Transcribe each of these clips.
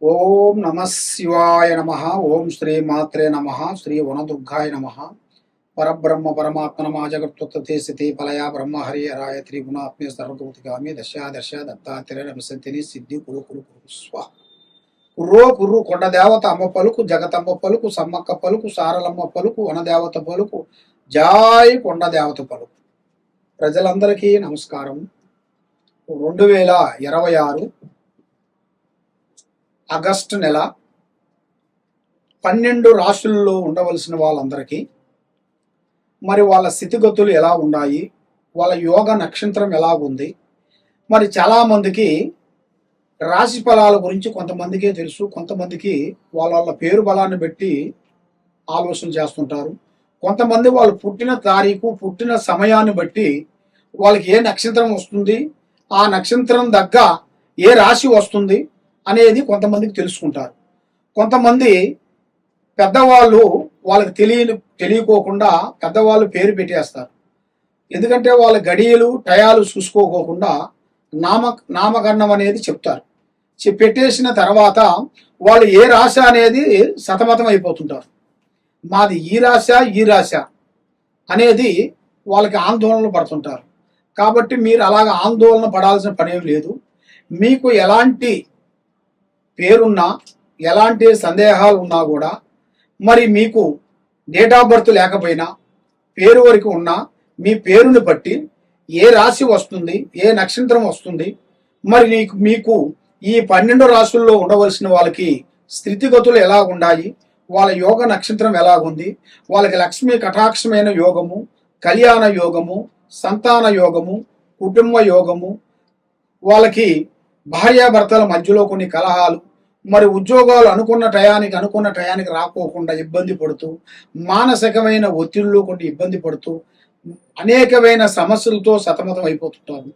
ఓం నమ శివాయ నమ. ఓం శ్రీ మాత్రే నమ. శ్రీ వనదుర్గాయ నమ. పరబ్రహ్మ పరమాత్మనమా జగత్తుత్తే స్థితి పలయ బ్రహ్మ హరి హరాయ త్రిగుణాత్మే సర్వభూతిగామి దశ దత్తాత్రేయ నమసంతిని సిద్ధి కురు కురు కురు స్వ కుర్రో కుర్రు కొండ దేవత అమ్మ పలుకు జగతమ్మ పలుకు సమ్మక్క పలుకు సారలమ్మ పలుకు వనదేవత పలుకు జాయ్ కొండ దేవత పలుకు. ప్రజలందరికీ నమస్కారం. 2026 ఆగస్టు నెల 12 రాశుల్లో ఉండవలసిన వాళ్ళందరికీ మరి వాళ్ళ స్థితిగతులు ఎలా ఉన్నాయి, వాళ్ళ యోగ నక్షత్రం ఎలా ఉంది, మరి చాలామందికి రాశి ఫలాల గురించి కొంతమందికే తెలుసు, కొంతమందికి వాళ్ళ వాళ్ళ పేరు బలాన్ని బట్టి ఆలోచన చేస్తుంటారు. కొంతమంది వాళ్ళు పుట్టిన తారీఖు పుట్టిన సమయాన్ని బట్టి వాళ్ళకి ఏ నక్షత్రం వస్తుంది, ఆ నక్షత్రం దగ్గ ఏ రాశి వస్తుంది అనేది కొంతమందికి తెలుసుకుంటారు. కొంతమంది పెద్దవాళ్ళు వాళ్ళకి తెలియకోకుండా పెద్దవాళ్ళు పేరు పెట్టేస్తారు. ఎందుకంటే వాళ్ళ గడియలు టయాలు చూసుకోకుండా నామకరణం అనేది చెప్తారు. పెట్టేసిన తర్వాత వాళ్ళు ఏ రాశి అనేది సతమతం అయిపోతుంటారు. మాది ఈ రాశ అనేది వాళ్ళకి ఆందోళన పడుతుంటారు. కాబట్టి మీరు అలాగ ఆందోళన పడాల్సిన పనేం లేదు. మీకు ఎలాంటి పేరున్నా ఎలాంటి సందేహాలు ఉన్నా కూడా మరి మీకు డేట్ ఆఫ్ బర్త్ లేకపోయినా పేరు వరకు ఉన్నా మీ పేరుని బట్టి ఏ రాశి వస్తుంది, ఏ నక్షత్రం వస్తుంది, మరి మీకు ఈ 12 రాశుల్లో ఉండవలసిన వాళ్ళకి స్థితిగతులు ఎలా ఉన్నాయి, వాళ్ళ యోగ నక్షత్రం ఎలాగుంది, వాళ్ళకి లక్ష్మీ కటాక్షమైన యోగము, కళ్యాణ యోగము, సంతాన యోగము, కుటుంబ యోగము, వాళ్ళకి భార్యాభర్తల మధ్యలో కొన్ని కలహాలు, మరి ఉద్యోగాలు అనుకున్న టయానికి రాకోకుండా ఇబ్బంది పడుతూ మానసికమైన ఒత్తిడిలో కొన్ని ఇబ్బంది పడుతూ అనేకమైన సమస్యలతో సతమతం అయిపోతుంటారు.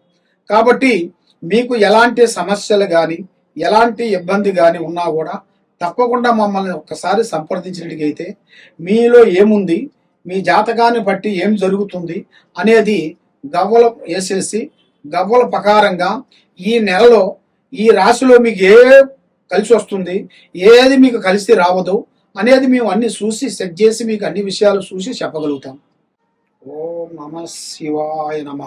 కాబట్టి మీకు ఎలాంటి సమస్యలు కానీ ఎలాంటి ఇబ్బంది కానీ ఉన్నా కూడా తప్పకుండా మమ్మల్ని ఒక్కసారి సంప్రదించినట్టుగైతే మీలో ఏముంది, మీ జాతకాన్ని బట్టి ఏం జరుగుతుంది అనేది గవ్వల వేసేసి గవ్వల ప్రకారంగా ఈ నెలలో ఈ రాశిలో మీకు ఏ కలిసి వస్తుంది, ఏది మీకు కలిసి రావదు అనేది మేము అన్ని చూసి సెట్ చేసి మీకు అన్ని విషయాలు చూసి చెప్పగలుగుతాం. ఓం నమ శివాయ నమ.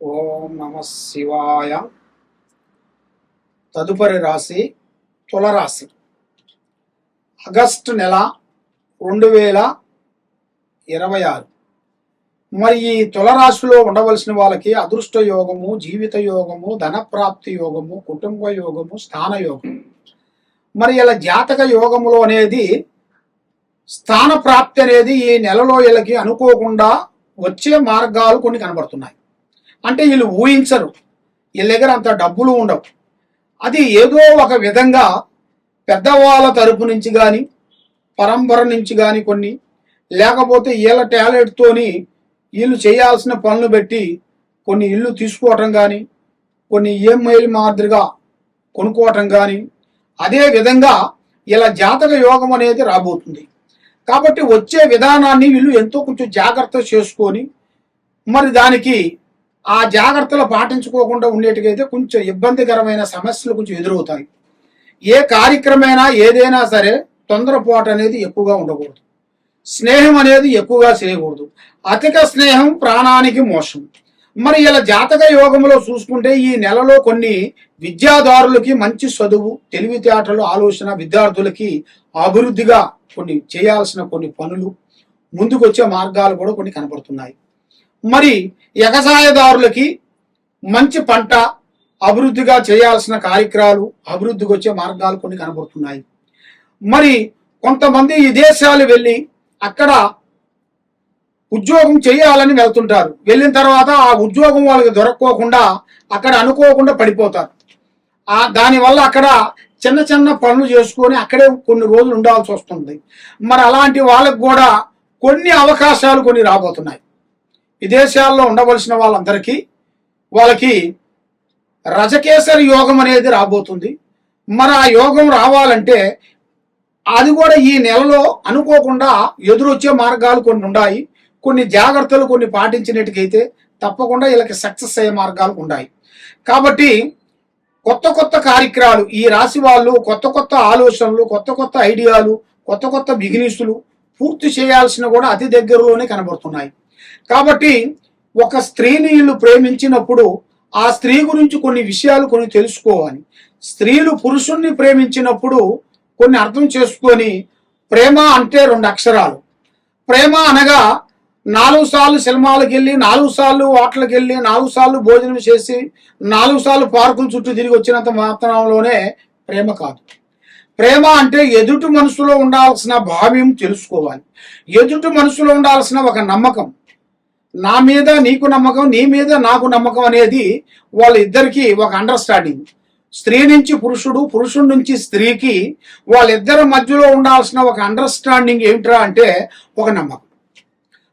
ఓం నమ శివాయ. తదుపరి రాశి తులరాశి. ఆగస్టు నెల 2026. మరి ఈ తులరాశిలో ఉండవలసిన వాళ్ళకి అదృష్ట యోగము, జీవిత యోగము, ధనప్రాప్తి యోగము, కుటుంబ యోగము, స్థాన యోగం. మరి ఇలా జాతక యోగములో అనేది స్థాన ప్రాప్తి అనేది ఈ నెలలో వీళ్ళకి అనుకోకుండా వచ్చే మార్గాలు కొన్ని కనబడుతున్నాయి. అంటే వీళ్ళు ఊహించరు, వీళ్ళ దగ్గర అంత డబ్బులు ఉండవు. అది ఏదో ఒక విధంగా పెద్దవాళ్ళ తరపు నుంచి కానీ పరంపర నుంచి కానీ కొన్ని, లేకపోతే వీళ్ళ టాలెంట్తోని వీళ్ళు చేయాల్సిన పనులు పెట్టి కొన్ని ఇల్లు తీసుకోవటం కానీ కొన్ని ఈఎంఐలు మాదిరిగా కొనుక్కోవటం కానీ, అదే విధంగా ఇలా జాతక యోగం అనేది రాబోతుంది. కాబట్టి వచ్చే విధానాన్ని వీళ్ళు ఎంతో కొంచెం జాగ్రత్త చేసుకొని మరి దానికి ఆ జాగ్రత్తలు పాటించుకోకుండా ఉండేట్టుగైతే కొంచెం ఇబ్బందికరమైన సమస్యలు కొంచెం ఎదురవుతాయి. ఏ కార్యక్రమైనా ఏదైనా సరే తొందరపాటు అనేది ఎక్కువగా ఉండకూడదు. స్నేహం అనేది ఎక్కువగా చేయకూడదు. అధిక స్నేహం ప్రాణానికి మోసం. మరి ఇలా జాతక యోగంలో చూసుకుంటే ఈ నెలలో కొన్ని విద్యాదారులకి మంచి చదువు, తెలివితేటలు, ఆలోచన, విద్యార్థులకి అభివృద్ధిగా కొన్ని చేయాల్సిన కొన్ని పనులు, ముందుకొచ్చే మార్గాలు కూడా కొన్ని కనపడుతున్నాయి. మరి వ్యవసాయదారులకి మంచి పంట, అభివృద్ధిగా చేయాల్సిన కార్యక్రమాలు, అభివృద్ధికి వచ్చే మార్గాలు కొన్ని కనబడుతున్నాయి. మరి కొంతమంది విదేశాలు వెళ్ళి అక్కడ ఉద్యోగం చేయాలని వెళ్తుంటారు. వెళ్ళిన తర్వాత ఆ ఉద్యోగం వాళ్ళకి దొరక్కోకుండా అక్కడ అనుకోకుండా పడిపోతారు. దానివల్ల అక్కడ చిన్న చిన్న పనులు చేసుకొని అక్కడే కొన్ని రోజులు ఉండాల్సి వస్తుంది. మరి అలాంటి వాళ్ళకు కూడా కొన్ని అవకాశాలు కొన్ని రాబోతున్నాయి. విదేశాల్లో ఉండవలసిన వాళ్ళందరికీ వాళ్ళకి రజకేసరి యోగం అనేది రాబోతుంది. మరి ఆ యోగం రావాలంటే అది కూడా ఈ నెలలో అనుకోకుండా ఎదురొచ్చే మార్గాలు కొన్ని ఉన్నాయి. కొన్ని జాగ్రత్తలు కొన్ని పాటించినట్టుకైతే తప్పకుండా వీళ్ళకి సక్సెస్ అయ్యే మార్గాలు ఉన్నాయి. కాబట్టి కొత్త కొత్త కార్యక్రమాలు ఈ రాశి వాళ్ళు కొత్త కొత్త ఆలోచనలు, కొత్త కొత్త ఐడియాలు, కొత్త కొత్త బిజినెస్లు పూర్తి చేయాల్సిన కూడా అతి దగ్గరలోనే కనబడుతున్నాయి. కాబట్టి ఒక స్త్రీని వీళ్ళు ప్రేమించినప్పుడు ఆ స్త్రీ గురించి కొన్ని విషయాలు కొన్ని తెలుసుకోవాలి. స్త్రీలు పురుషుణ్ణి ప్రేమించినప్పుడు కొన్ని అర్థం చేసుకొని, ప్రేమ అంటే 2 అక్షరాలు. ప్రేమ అనగా 4 సార్లు సినిమాలకు వెళ్ళి, 4 సార్లు హోటల్కి వెళ్ళి, 4 సార్లు భోజనం చేసి, 4 సార్లు పార్కుల చుట్టూ తిరిగి వచ్చినంత మాత్రంలోనే ప్రేమ కాదు. ప్రేమ అంటే ఎదుటి మనసులో ఉండాల్సిన భావ్యం తెలుసుకోవాలి. ఎదుటి మనసులో ఉండాల్సిన ఒక నమ్మకం, నా మీద నీకు నమ్మకం, నీ మీద నాకు నమ్మకం అనేది వాళ్ళిద్దరికీ ఒక అండర్స్టాండింగ్. స్త్రీ నుంచి పురుషుడు, పురుషుడు నుంచి స్త్రీకి వాళ్ళిద్దరి మధ్యలో ఉండాల్సిన ఒక అండర్స్టాండింగ్ ఏమిట్రా అంటే ఒక నమ్మకం.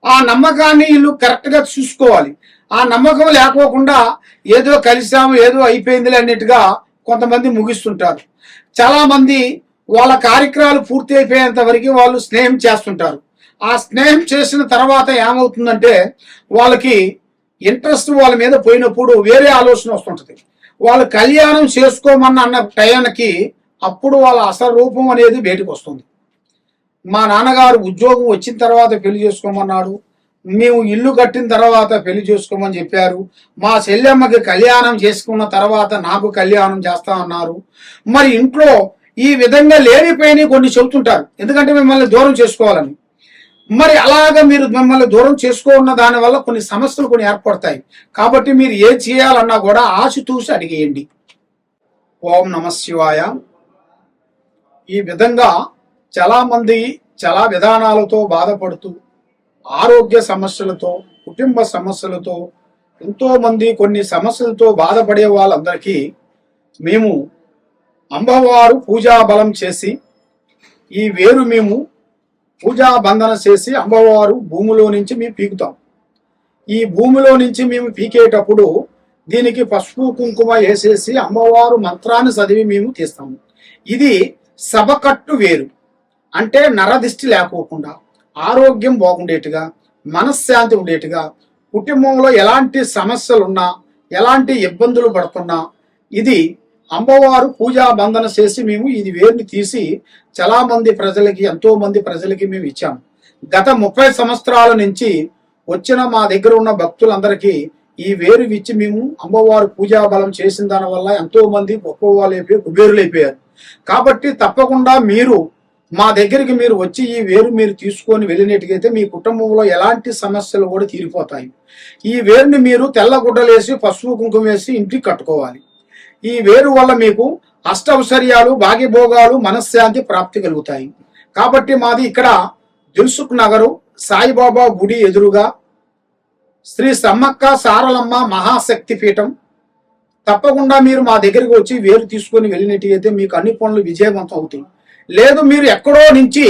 ఆ నమ్మకాన్ని వీళ్ళు కరెక్ట్గా చూసుకోవాలి. ఆ నమ్మకం లేకోకుండా ఏదో కలిసాము, ఏదో అయిపోయింది అన్నట్టుగా కొంతమంది ముగిస్తుంటారు. చాలా మంది వాళ్ళ కార్యక్రమాలు పూర్తి అయిపోయేంత వరకు వాళ్ళు స్నేహం చేస్తుంటారు. ఆ స్నేహం చేసిన తర్వాత ఏమవుతుందంటే వాళ్ళకి ఇంట్రెస్ట్ వాళ్ళ మీద పోయినప్పుడు వేరే ఆలోచన వస్తుంటుంది. వాళ్ళు కళ్యాణం చేసుకోమన్న టయానికి అప్పుడు వాళ్ళ అసలు రూపం అనేది బయటకు వస్తుంది. మా నాన్నగారు ఉద్యోగం వచ్చిన తర్వాత పెళ్లి చేసుకోమన్నాడు, మేము ఇల్లు కట్టిన తర్వాత పెళ్లి చేసుకోమని చెప్పారు, మా చెల్లెమ్మకి కళ్యాణం చేసుకున్న తర్వాత నాకు కళ్యాణం చేస్తామన్నారు. మరి ఇంట్లో ఈ విధంగా లేనిపోయిన కొన్ని చెబుతుంటారు, ఎందుకంటే మిమ్మల్ని దూరం చేసుకోవాలని. మరి అలాగా మీరు మిమ్మల్ని దూరం చేసుకున్న దానివల్ల కొన్ని సమస్యలు కొన్ని ఏర్పడతాయి. కాబట్టి మీరు ఏం చేయాలన్నా కూడా ఆచితూసి అడిగేయండి. ఓం నమ శివాయ. ఈ విధంగా చాలా మంది చాలా విధానాలతో బాధపడుతూ, ఆరోగ్య సమస్యలతో, కుటుంబ సమస్యలతో, ఎంతో మంది కొన్ని సమస్యలతో బాధపడే వాళ్ళందరికీ మేము అమ్మవారు పూజా బలం చేసి ఈ వేరు మేము పూజా బంధన చేసి అమ్మవారు భూమిలో నుంచి మేము పీకుతాం. ఈ భూమిలో నుంచి మేము పీకేటప్పుడు దీనికి పసుపు కుంకుమ వేసేసి అమ్మవారు మంత్రాన్ని చదివి మేము తీస్తాము. ఇది సభకట్టు వేరు అంటే నరదిష్టి లేకోకుండా, ఆరోగ్యం బాగుండేట్టుగా, మనశ్శాంతి ఉండేట్టుగా, కుటుంబంలో ఎలాంటి సమస్యలున్నా, ఎలాంటి ఇబ్బందులు పడుతున్నా ఇది అమ్మవారు పూజా బంధన చేసి మేము ఇది వేరుని తీసి చాలా మంది ప్రజలకి, ఎంతో మంది ప్రజలకి మేము ఇచ్చాము. గత 30 సంవత్సరాల నుంచి వచ్చిన మా దగ్గర ఉన్న భక్తులందరికీ ఈ వేరు ఇచ్చి మేము అమ్మవారు పూజా బలం చేసిన దాని వల్ల ఎంతో మంది గొప్ప వాళ్ళు అయిపోయి కుబేరులు అయిపోయారు. కాబట్టి తప్పకుండా మీరు మా దగ్గరికి మీరు వచ్చి ఈ వేరు మీరు తీసుకొని వెళ్ళినట్టుగైతే మీ కుటుంబంలో ఎలాంటి సమస్యలు కూడా తీరిపోతాయి. ఈ వేరుని మీరు తెల్ల గుడ్డలేసి పసుపు కుంకుమ వేసి ఇంటికి కట్టుకోవాలి. ఈ వేరు వల్ల మీకు అష్టౌశ్వర్యాలు, భాగ్యభోగాలు, మనశ్శాంతి ప్రాప్తి కలుగుతాయి. కాబట్టి మాది ఇక్కడ దిల్సుఖ్ నగరు సాయిబాబా గుడి ఎదురుగా శ్రీ సమ్మక్క సారలమ్మ మహాశక్తి పీఠం. తప్పకుండా మీరు మా దగ్గరికి వచ్చి వేరు తీసుకొని వెళ్ళినట్టయితే మీకు అన్ని పనులు విజయవంతం అవుతాయి. లేదు మీరు ఎక్కడో నుంచి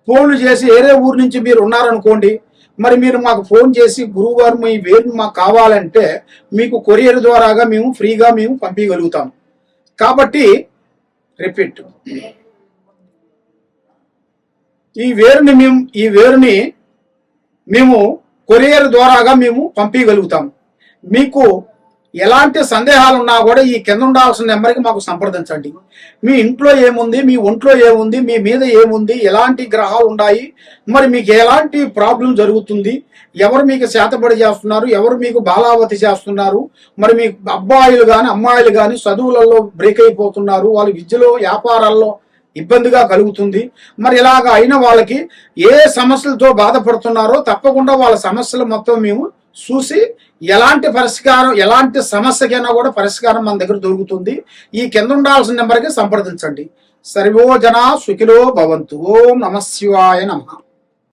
ఫోన్లు చేసి వేరే ఊరు నుంచి మీరు ఉన్నారనుకోండి, మరి మీరు మాకు ఫోన్ చేసి గురువుగారు మీ వేరు మాకు కావాలంటే మీకు కొరియర్ ద్వారాగా మేము ఫ్రీగా మేము పంపించగలుగుతాం. కాబట్టి రిపీట్, ఈ వేరుని మేము కొరియర్ ద్వారాగా మేము పంపించగలుగుతాం. మీకు ఎలాంటి సందేహాలు ఉన్నా కూడా ఈ కింద ఉండాల్సిన నెంబర్కి మాకు సంప్రదించండి. మీ ఇంట్లో ఏముంది, మీ ఒంట్లో ఏముంది, మీ మీద ఏముంది, ఎలాంటి గ్రహాలు ఉన్నాయి, మరి మీకు ఎలాంటి ప్రాబ్లం జరుగుతుంది, ఎవరు మీకు చేతబడి చేస్తున్నారు, ఎవరు మీకు బాలావతి చేస్తున్నారు, మరి మీ అబ్బాయిలు కానీ అమ్మాయిలు కానీ చదువులలో బ్రేక్ అయిపోతున్నారు, వాళ్ళ విద్యలో వ్యాపారాల్లో ఇబ్బందిగా కలుగుతుంది, మరి ఇలాగ అయిన వాళ్ళకి ఏ సమస్యలతో బాధపడుతున్నారో తప్పకుండా వాళ్ళ సమస్యలు మొత్తం మేము చూసి ఎలాంటి పరిష్కారం, ఎలాంటి సమస్యకైనా కూడా పరిష్కారం మన దగ్గర దొరుకుతుంది. ఈ కింద ఉండాల్సిన నెంబర్కి సంప్రదించండి. సర్వో జనా సుఖినో భవంతు. ఓం నమ శివాయ నమః.